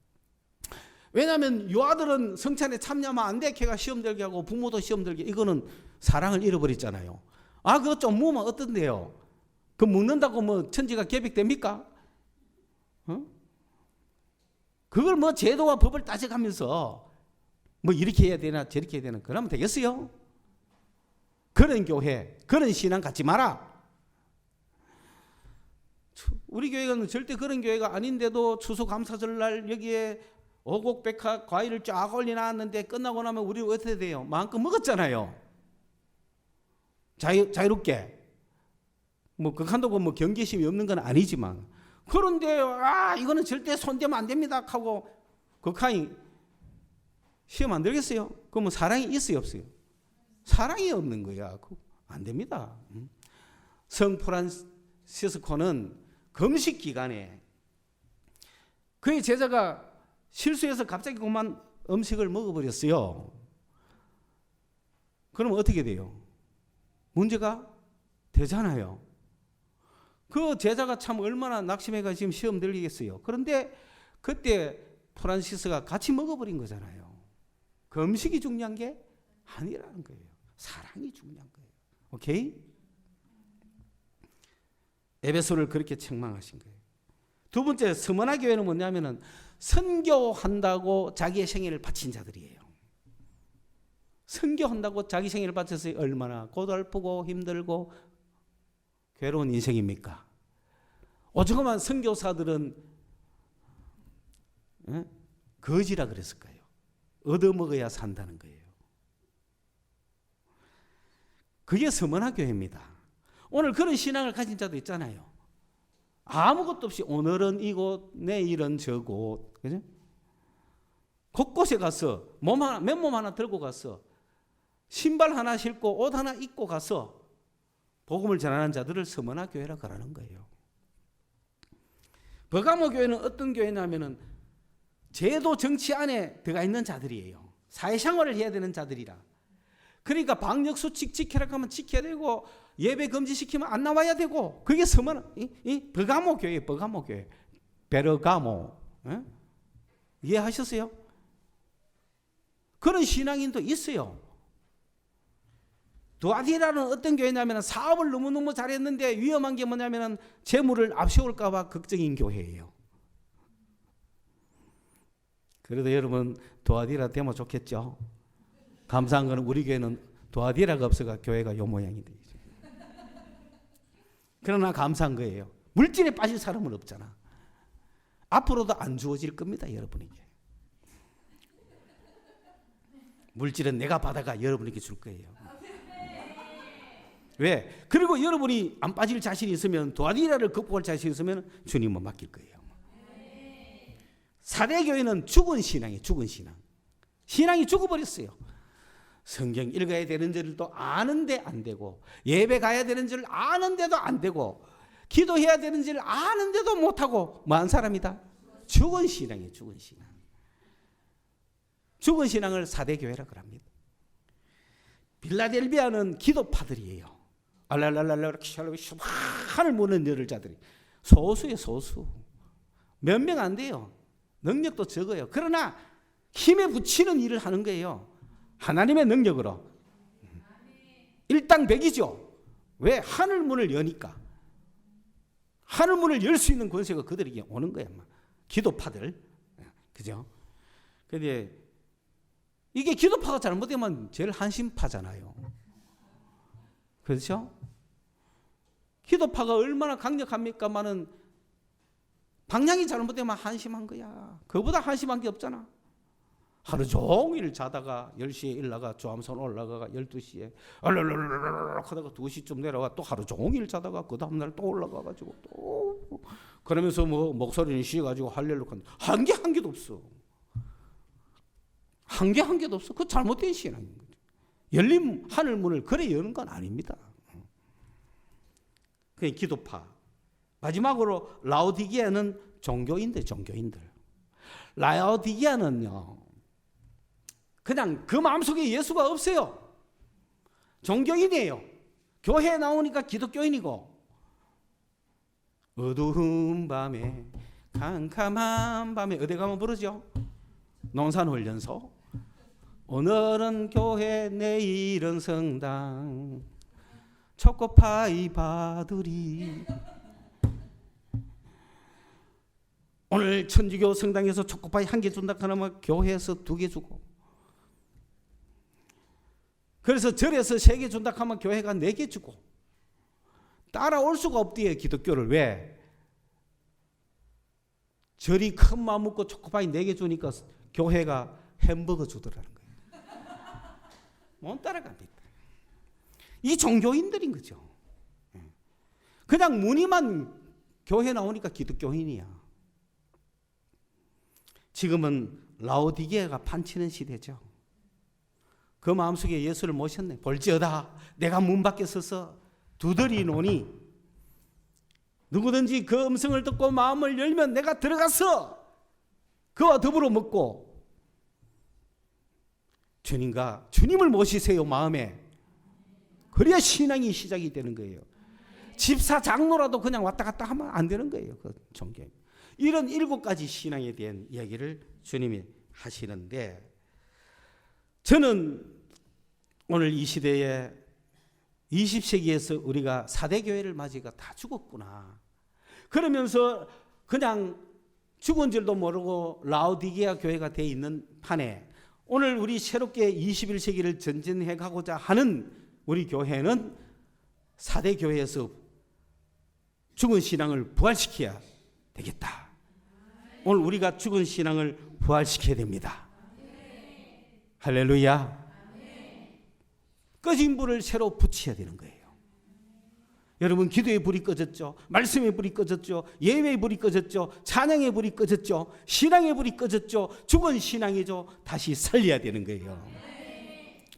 왜냐하면 유아들은 성찬에 참여하면 안 돼. 걔가 시험 들게 하고 부모도 시험 들게. 이거는 사랑을 잃어버렸잖아요. 그거 좀 먹으면 어떤데요? 그 먹는다고 뭐 천지가 개벽됩니까? 그걸 뭐 제도와 법을 따져가면서 뭐 이렇게 해야 되나 저렇게 해야 되나 그러면 되겠어요? 그런 교회, 그런 신앙 갖지 마라. 우리 교회는 절대 그런 교회가 아닌데도 추수감사절날 여기에 오곡백화 과일을 쫙 올려놨는데 끝나고 나면 우리 어떻게 돼요? 마음껏 먹었잖아요. 자유롭게. 뭐 극한도고 뭐 경계심이 없는 건 아니지만, 그런데 이거는 절대 손대면 안 됩니다 하고 극한이 시험 안 들겠어요? 그러면 사랑이 있어요 없어요? 사랑이 없는 거야. 안 됩니다. 성 프란시스코는 금식 기간에 그의 제자가 실수해서 갑자기 그만 음식을 먹어버렸어요. 그럼 어떻게 돼요? 문제가 되잖아요. 그 제자가 참 얼마나 낙심해가 지금 시험 들리겠어요. 그런데 그때 프란시스가 같이 먹어버린 거잖아요. 그 음식이 중요한 게 아니라는 거예요. 사랑이 중요한 거예요. 오케이? 에베소를 그렇게 책망하신 거예요. 두 번째, 스무나 교회는 뭐냐면은 선교한다고 자기의 생애를 바친 자들이에요. 선교한다고 자기 생애를 바쳐서 얼마나 고달프고 힘들고 괴로운 인생입니까? 오죽하면 선교사들은 거지라 그랬을까요? 얻어먹어야 산다는 거예요. 그게 서머나 교회입니다. 오늘 그런 신앙을 가진 자도 있잖아요. 아무것도 없이 오늘은 이곳, 내일은 저곳, 그죠? 곳곳에 가서 맨몸 하나 들고 가서 신발 하나 신고 옷 하나 입고 가서 복음을 전하는 자들을 서머나 교회라고 하는 거예요. 버가모 교회는 어떤 교회냐면은 제도 정치 안에 들어가 있는 자들이에요. 사회생활을 해야 되는 자들이라. 그러니까 방역수칙 지키라고 하면 지켜야 되고 예배 금지시키면 안 나와야 되고, 그게 서머나 버가모 교회, 버가모 교회, 베르가모. 이해하셨어요? 그런 신앙인도 있어요. 두아디라는 어떤 교회냐면 사업을 너무너무 잘했는데 위험한 게 뭐냐면 재물을 앞세울까 봐 걱정인 교회예요. 그래도 여러분 두아디라 되면 좋겠죠. 감사한 거는 우리 교회는 두아디라가 없어가 교회가 요 모양이 되죠. 그러나 감사한 거예요. 물질에 빠질 사람은 없잖아. 앞으로도 안 주어질 겁니다, 여러분에게. 물질은 내가 받아가 여러분에게 줄 거예요. 왜? 그리고 여러분이 안 빠질 자신이 있으면, 두아디라를 극복할 자신이 있으면 주님은 맡길 거예요. 사대교회는 죽은 신앙이에요. 죽은 신앙. 신앙이 죽어버렸어요. 성경 읽어야 되는 줄을 또 아는데 안 되고, 예배 가야 되는 줄 아는데도 안 되고, 기도해야 되는 줄 아는데도 못하고, 뭐한 사람이다? 죽은 신앙이에요. 죽은 신앙. 죽은 신앙을 4대 교회라고 합니다. 빌라델비아는 기도파들이에요. 알랄랄랄라 하늘 무는 열을 자들이 소수예요. 소수. 몇 명 안 돼요. 능력도 적어요. 그러나 힘에 붙이는 일을 하는 거예요. 하나님의 능력으로. 일당백이죠. 왜? 하늘 문을 여니까. 하늘 문을 열 수 있는 권세가 그들에게 오는 거야. 기도파들. 그죠? 근데 이게 기도파가 잘못되면 제일 한심파잖아요. 그렇죠? 기도파가 얼마나 강력합니까만은 방향이 잘못되면 한심한 거야. 그보다 한심한 게 없잖아. 하루 종일 자다가 10시에 일어나가 조암선 올라가가 12시에 얼얼얼얼 하다가 2시쯤 내려가 또 하루 종일 자다가 그 다음날 또 올라가가지고 또 그러면서 뭐 목소리는 쉬어가지고 할렐루야 한 개도 없어. 한 개도 없어. 그거 잘못된 신앙인 거죠. 열린 하늘 문을 그래 여는 건 아닙니다. 그게 기도파. 마지막으로 라오디게아는 종교인들. 라오디게아는요. 그냥 그 마음속에 예수가 없어요. 종교인이에요. 교회에 나오니까 기독교인이고 어두운 밤에 캄캄한 밤에 어디 가면 부르죠? 농산훈련소. 오늘은 교회 내일은 성당 초코파이 받으리. 오늘 천주교 성당에서 초코파이 1개 준다 그러면 교회에서 2개 주고 그래서 절에서 3개 준다 하면 교회가 4개 주고 따라올 수가 없대요. 기독교를. 왜? 절이 큰 마음 먹고 초코파이 4개 주니까 교회가 햄버거 주더라는 거예요. 못 따라갑니다. 이 종교인들인 거죠. 그냥 무늬만 교회 나오니까 기독교인이야. 지금은 라오디게아가 판치는 시대죠. 그 마음속에 예수를 모셨네. 볼지어다 내가 문 밖에 서서 두드리노니 누구든지 그 음성을 듣고 마음을 열면 내가 들어가서 그와 더불어 먹고 주님을 모시세요 마음에. 그래야 신앙이 시작이 되는 거예요. 집사 장로라도 그냥 왔다 갔다 하면 안 되는 거예요. 그 종교. 이런 7가지 신앙에 대한 이야기를 주님이 하시는데 저는 오늘 이 시대에 20세기에서 우리가 4대 교회를 맞이가 다 죽었구나. 그러면서 그냥 죽은 줄도 모르고 라오디게아 교회가 돼 있는 판에 오늘 우리 새롭게 21세기를 전진해 가고자 하는 우리 교회는 4대 교회에서 죽은 신앙을 부활시켜야 되겠다. 오늘 우리가 죽은 신앙을 부활시켜야 됩니다. 할렐루야. 꺼진 불을 새로 붙여야 되는 거예요. 여러분 기도의 불이 꺼졌죠. 말씀의 불이 꺼졌죠. 예배의 불이 꺼졌죠. 찬양의 불이 꺼졌죠. 신앙의 불이 꺼졌죠. 죽은 신앙이죠. 다시 살려야 되는 거예요.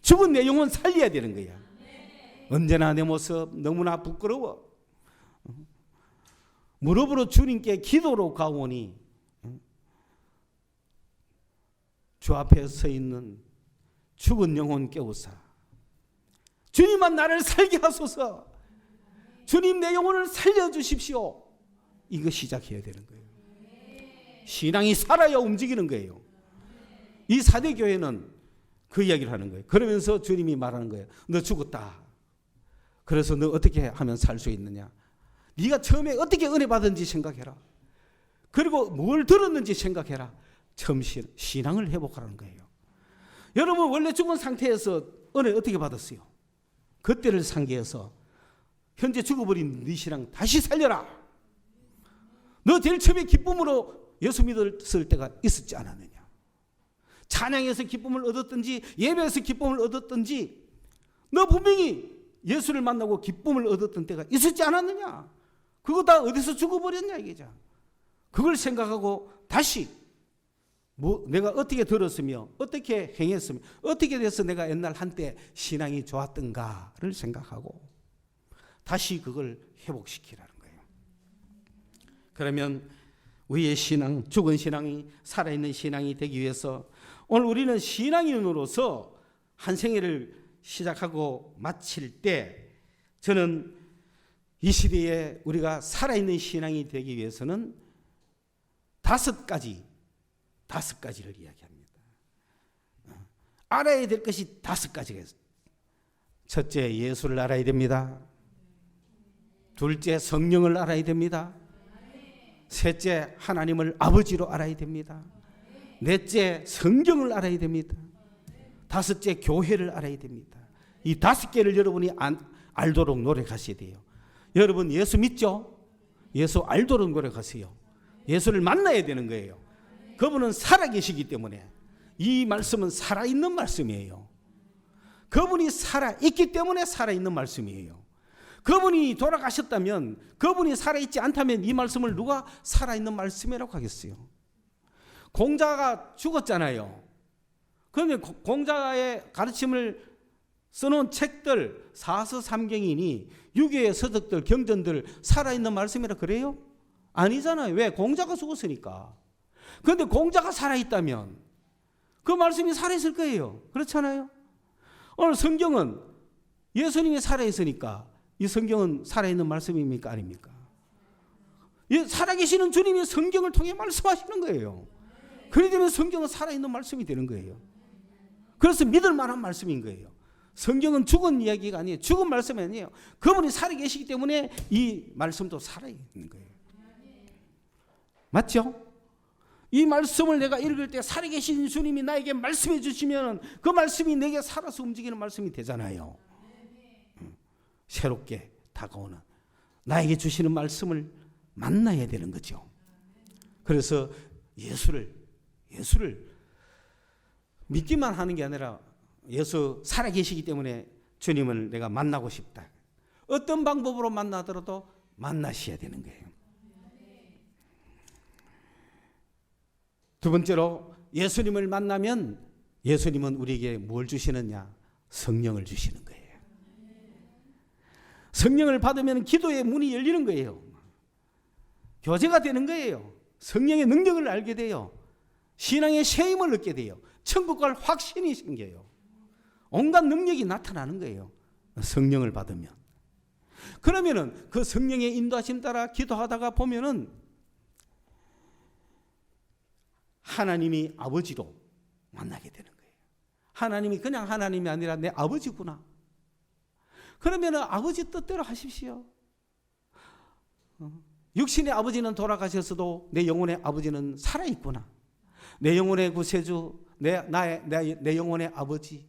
죽은 내 영혼 살려야 되는 거예요. 언제나 내 모습 너무나 부끄러워. 무릎으로 주님께 기도로 가오니 주 앞에 서 있는 죽은 영혼 깨우사 주님만 나를 살게 하소서. 주님 내 영혼을 살려주십시오. 이거 시작해야 되는 거예요. 신앙이 살아야 움직이는 거예요. 이 4대 교회는 그 이야기를 하는 거예요. 그러면서 주님이 말하는 거예요. 너 죽었다. 그래서 너 어떻게 하면 살 수 있느냐. 네가 처음에 어떻게 은혜 받은지 생각해라. 그리고 뭘 들었는지 생각해라. 처음 신앙을 회복하라는 거예요. 여러분 원래 죽은 상태에서 은혜 어떻게 받았어요? 그때를 상기해서 현재 죽어버린 네 신앙 다시 살려라. 너 제일 처음에 기쁨으로 예수 믿었을 때가 있었지 않았느냐. 찬양에서 기쁨을 얻었든지 예배에서 기쁨을 얻었든지 너 분명히 예수를 만나고 기쁨을 얻었던 때가 있었지 않았느냐. 그거 다 어디서 죽어버렸냐 이게죠. 그걸 생각하고 다시 내가 어떻게 들었으며 어떻게 행했으며 어떻게 돼서 내가 옛날 한때 신앙이 좋았던가를 생각하고 다시 그걸 회복시키라는 거예요. 그러면 우리의 신앙, 죽은 신앙이 살아있는 신앙이 되기 위해서 오늘 우리는 신앙인으로서 한 생애를 시작하고 마칠 때 저는 이 시대에 우리가 살아있는 신앙이 되기 위해서는 다섯 가지를 이야기합니다. 알아야 될 것이 다섯 가지가 있어요. 첫째, 예수를 알아야 됩니다. 둘째, 성령을 알아야 됩니다. 셋째, 하나님을 아버지로 알아야 됩니다. 넷째, 성경을 알아야 됩니다. 다섯째, 교회를 알아야 됩니다. 이 다섯 개를 여러분이 알도록 노력하셔야 돼요. 여러분 예수 믿죠? 예수 알도록 노력하세요. 예수를 만나야 되는 거예요. 그분은 살아계시기 때문에 이 말씀은 살아있는 말씀이에요. 그분이 살아있기 때문에 살아있는 말씀이에요. 그분이 돌아가셨다면, 그분이 살아있지 않다면 이 말씀을 누가 살아있는 말씀이라고 하겠어요? 공자가 죽었잖아요. 그러면 공자의 가르침을 써놓은 책들, 사서삼경이니 유교의 서적들, 경전들 살아있는 말씀이라 그래요? 아니잖아요. 왜? 공자가 죽었으니까. 그런데 공자가 살아있다면 그 말씀이 살아있을 거예요. 그렇잖아요. 오늘 성경은 예수님이 살아있으니까 이 성경은 살아있는 말씀입니까? 아닙니까? 살아계시는 주님이 성경을 통해 말씀하시는 거예요. 그렇기 때문에 성경은 살아있는 말씀이 되는 거예요. 그래서 믿을 만한 말씀인 거예요. 성경은 죽은 이야기가 아니에요. 죽은 말씀이 아니에요. 그분이 살아계시기 때문에 이 말씀도 살아있는 거예요. 맞죠? 이 말씀을 내가 읽을 때 살아계신 주님이 나에게 말씀해 주시면 그 말씀이 내게 살아서 움직이는 말씀이 되잖아요. 새롭게 다가오는 나에게 주시는 말씀을 만나야 되는 거죠. 그래서 예수를 믿기만 하는 게 아니라 예수 살아계시기 때문에 주님을 내가 만나고 싶다. 어떤 방법으로 만나더라도 만나셔야 되는 거예요. 두 번째로 예수님을 만나면 예수님은 우리에게 뭘 주시느냐? 성령을 주시는 거예요. 성령을 받으면 기도의 문이 열리는 거예요. 교제가 되는 거예요. 성령의 능력을 알게 돼요. 신앙의 새 힘을 얻게 돼요. 천국 갈 확신이 생겨요. 온갖 능력이 나타나는 거예요. 성령을 받으면. 그러면은 그 성령의 인도하심 따라 기도하다가 보면은 하나님이 아버지로 만나게 되는 거예요. 하나님이 그냥 하나님이 아니라 내 아버지구나. 그러면 아버지 뜻대로 하십시오. 육신의 아버지는 돌아가셨어도 내 영혼의 아버지는 살아있구나. 내 영혼의 구세주, 내 영혼의 아버지.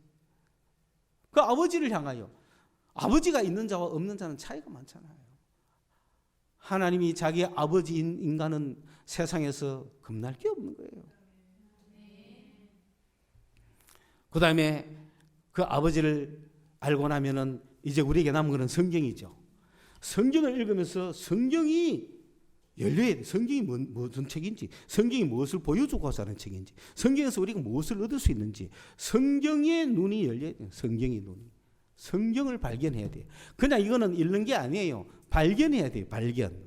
그 아버지를 향하여, 아버지가 있는 자와 없는 자는 차이가 많잖아요. 하나님이 자기 아버지인 인간은 세상에서 겁날 게 없는 거예요. 그 다음에 그 아버지를 알고 나면은 이제 우리에게 남은 것은 성경이죠. 성경을 읽으면서 성경이 열려야 돼. 성경이 무슨 책인지, 성경이 무엇을 보여주고 하는 책인지, 성경에서 우리가 무엇을 얻을 수 있는지, 성경의 눈이 열려야 돼요. 성경의 눈이. 성경을 발견해야 돼요. 그냥 이거는 읽는 게 아니에요. 발견해야 돼요. 발견.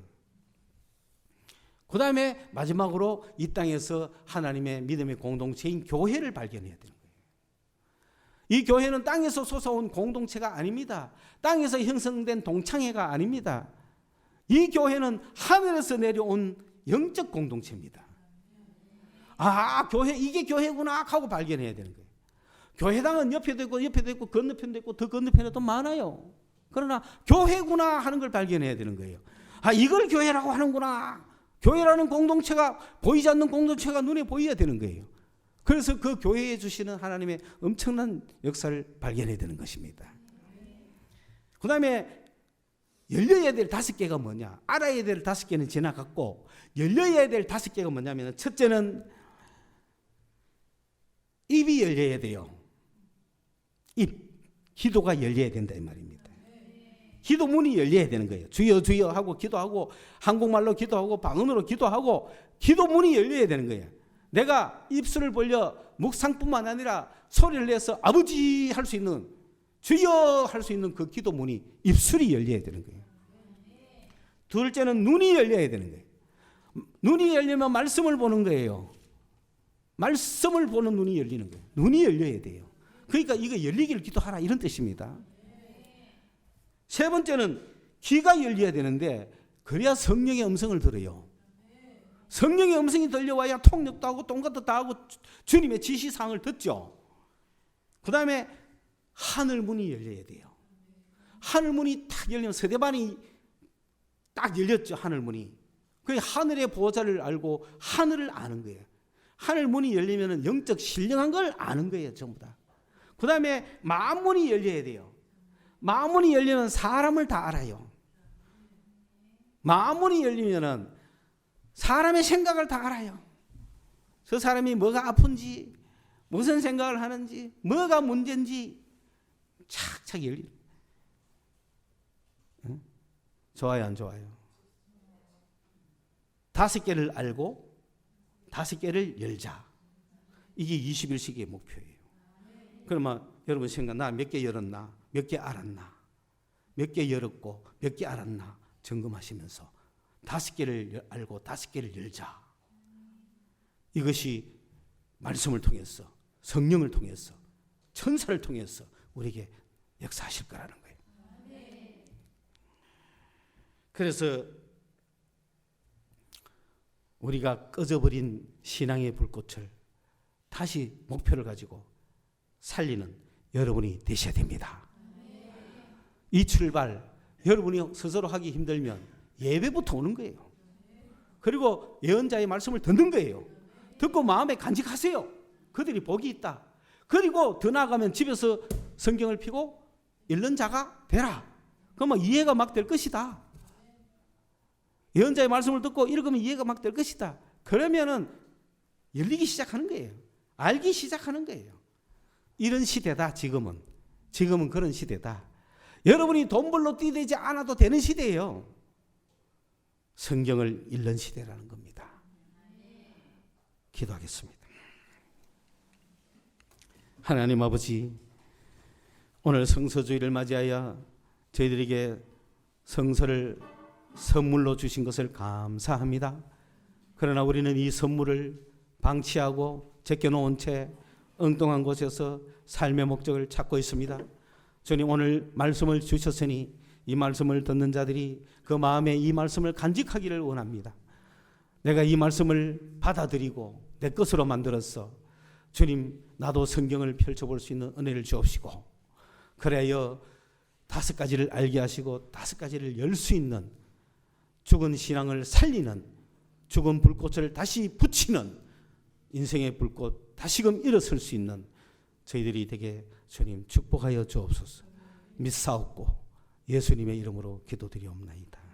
그 다음에 마지막으로 이 땅에서 하나님의 믿음의 공동체인 교회를 발견해야 되는 거예요. 이 교회는 땅에서 솟아온 공동체가 아닙니다. 땅에서 형성된 동창회가 아닙니다. 이 교회는 하늘에서 내려온 영적 공동체입니다. 아, 교회, 이게 교회구나 하고 발견해야 되는 거예요. 교회당은 옆에도 있고 건너편도 있고 더 건너편에도 많아요. 그러나 교회구나 하는 걸 발견해야 되는 거예요. 아, 이걸 교회라고 하는구나. 교회라는 공동체가, 보이지 않는 공동체가 눈에 보여야 되는 거예요. 그래서 그 교회에 주시는 하나님의 엄청난 역사를 발견해야 되는 것입니다. 그 다음에 열려야 될 5개가 뭐냐? 알아야 될 5개는 지나갔고 열려야 될 5개가 뭐냐면, 첫째는 입이 열려야 돼요. 입. 기도가 열려야 된다 이 말입니다. 기도 문이 열려야 되는 거예요. 주여 주여 하고 기도하고, 한국말로 기도하고, 방언으로 기도하고, 기도 문이 열려야 되는 거예요. 내가 입술을 벌려 묵상뿐만 아니라 소리를 내서 아버지 할 수 있는, 주여 할 수 있는 그 기도 문이, 입술이 열려야 되는 거예요. 둘째는 눈이 열려야 되는 거예요. 눈이 열리면 말씀을 보는 거예요. 말씀을 보는 눈이 열리는 거예요. 눈이 열려야 돼요. 그러니까 이거 열리기를 기도하라 이런 뜻입니다. 세 번째는 귀가 열려야 되는데 그래야 성령의 음성을 들어요. 성령의 음성이 들려와야 통역도 하고 똥같도 다 하고 주님의 지시사항을 듣죠. 그 다음에 하늘문이 열려야 돼요. 하늘문이 딱 열리면 서대반이 딱 열렸죠. 하늘문이. 그 하늘의 보호자를 알고 하늘을 아는 거예요. 하늘문이 열리면 영적 신령한 걸 아는 거예요. 전부 다. 그 다음에 마음문이 열려야 돼요. 마음문이 열리면 사람을 다 알아요. 마음문이 열리면 사람의 생각을 다 알아요. 저 사람이 뭐가 아픈지, 무슨 생각을 하는지, 뭐가 문제인지 착착 열리는. 응? 좋아요, 안 좋아요? 5개를 알고 5개를 열자. 이게 21세기의 목표예요. 그러면 여러분 생각, 나 몇 개 열었나? 몇 개 알았나? 몇 개 열었고 몇 개 알았나? 점검하시면서 5개를 알고 5개를 열자. 이것이 말씀을 통해서, 성령을 통해서, 천사를 통해서 우리에게 역사하실 거라는 거예요. 그래서 우리가 꺼져버린 신앙의 불꽃을 다시 목표를 가지고 살리는 여러분이 되셔야 됩니다. 이 출발, 여러분이 스스로 하기 힘들면 예배부터 오는 거예요. 그리고 예언자의 말씀을 듣는 거예요. 듣고 마음에 간직하세요. 그들이 복이 있다. 그리고 더 나아가면 집에서 성경을 펴고 읽는 자가 되라. 그러면 이해가 막 될 것이다. 예언자의 말씀을 듣고 읽으면 이해가 막 될 것이다. 그러면은 열리기 시작하는 거예요. 알기 시작하는 거예요. 이런 시대다. 지금은 그런 시대다. 여러분이 돈 벌러 뛰되지 않아도 되는 시대예요. 성경을 읽는 시대라는 겁니다. 기도하겠습니다. 하나님 아버지, 오늘 성서주일을 맞이하여 저희들에게 성서를 선물로 주신 것을 감사합니다. 그러나 우리는 이 선물을 방치하고 제껴놓은 채 엉뚱한 곳에서 삶의 목적을 찾고 있습니다. 주님, 오늘 말씀을 주셨으니 이 말씀을 듣는 자들이 그 마음에 이 말씀을 간직하기를 원합니다. 내가 이 말씀을 받아들이고 내 것으로 만들었어. 주님, 나도 성경을 펼쳐볼 수 있는 은혜를 주옵시고, 그래야 5가지를 알게 하시고 5가지를 열 수 있는, 죽은 신앙을 살리는, 죽은 불꽃을 다시 붙이는 인생의 불꽃 다시금 일어설 수 있는 저희들이 되게 주님 축복하여 주옵소서. 믿사옵고 예수님의 이름으로 기도드리옵나이다.